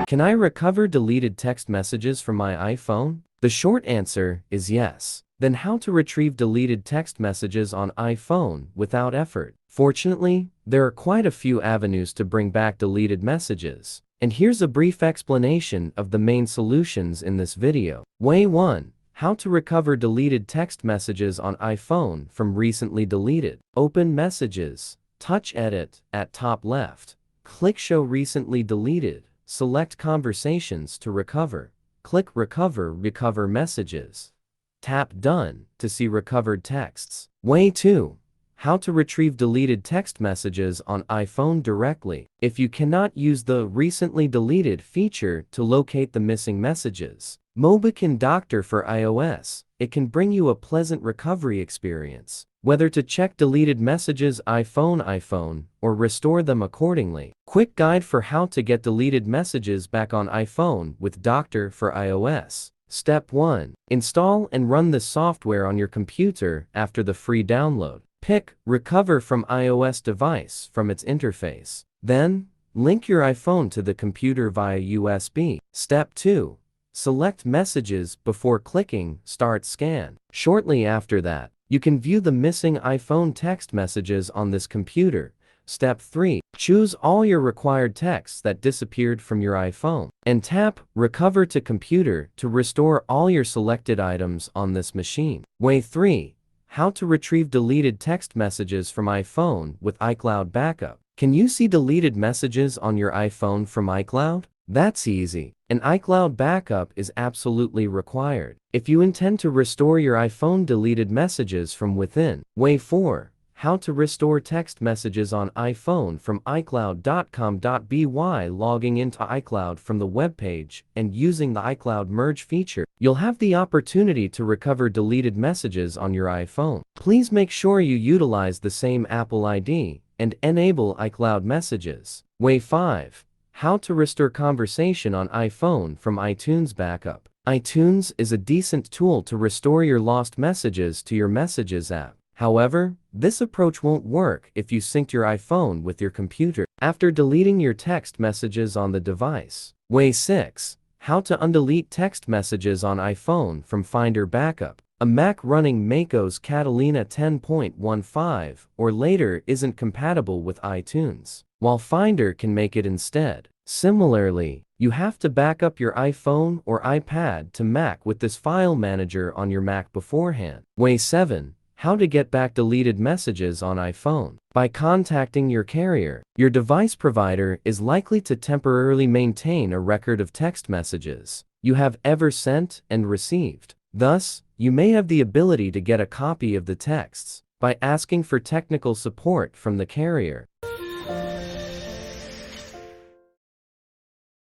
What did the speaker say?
Can I recover deleted text messages from my iPhone? The short answer is yes. Then how to retrieve deleted text messages on iPhone without effort? Fortunately, there are quite a few avenues to bring back deleted messages. And here's a brief explanation of the main solutions in this video. Way 1. How to recover deleted text messages on iPhone from recently deleted. Open Messages. Touch Edit at top left. Click Show Recently Deleted. Select Conversations to recover. Click Recover Messages. Tap Done to see recovered texts. Way 2. How to retrieve deleted text messages on iPhone directly. If you cannot use the Recently Deleted feature to locate the missing messages, Mobican Doctor for iOS, it can bring you a pleasant recovery experience. Whether to check deleted messages iPhone or restore them accordingly. Quick guide for how to get deleted messages back on iPhone with Doctor for iOS. Step 1. Install and run the software on your computer after the free download. Pick Recover from iOS device from its interface. Then, link your iPhone to the computer via USB. Step 2. Select Messages before clicking Start Scan. Shortly after that, you can view the missing iPhone text messages on this computer. Step 3. Choose all your required texts that disappeared from your iPhone, and tap Recover to Computer to restore all your selected items on this machine. Way 3. How to retrieve deleted text messages from iPhone with iCloud Backup. Can you see deleted messages on your iPhone from iCloud? That's easy. An iCloud backup is absolutely required if you intend to restore your iPhone deleted messages from within. Way 4. How to restore text messages on iPhone from iCloud.com.by. Logging into iCloud from the web page and using the iCloud Merge feature, you'll have the opportunity to recover deleted messages on your iPhone. Please make sure you utilize the same Apple ID and enable iCloud messages. Way 5. How to restore conversation on iPhone from iTunes Backup. iTunes is a decent tool to restore your lost messages to your Messages app. However, this approach won't work if you synced your iPhone with your computer after deleting your text messages on the device. Way 6. How to undelete text messages on iPhone from Finder Backup. A Mac running macOS Catalina 10.15 or later isn't compatible with iTunes, while Finder can make it instead. Similarly, you have to back up your iPhone or iPad to Mac with this file manager on your Mac beforehand. Way 7. How to get back deleted messages on iPhone. By contacting your carrier, your device provider is likely to temporarily maintain a record of text messages you have ever sent and received. Thus, you may have the ability to get a copy of the texts by asking for technical support from the carrier.